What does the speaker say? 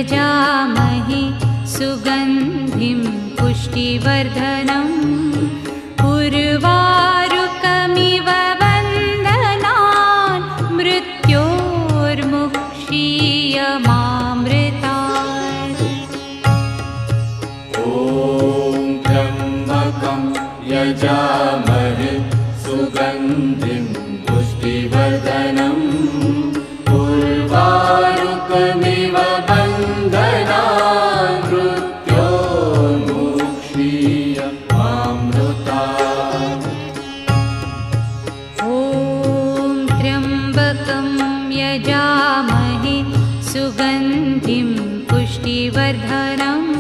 यजामहे सुगन्धिं पुष्टिवर्धनम् उर्वारुकमिव वन्दनान् मृत्योर्मुक्षीयमामृतात्। ॐ त्र्यम्बकं यजामहे सुगन्धिं पुष्टिवर्धनम् उर्वारुकमिव वन्दनान् मृत्योर्मुक्षीयमामृतात्। ॐ त्र्यम्बकं यजामहे सुगन्धिं पुष्टिवर्धनम्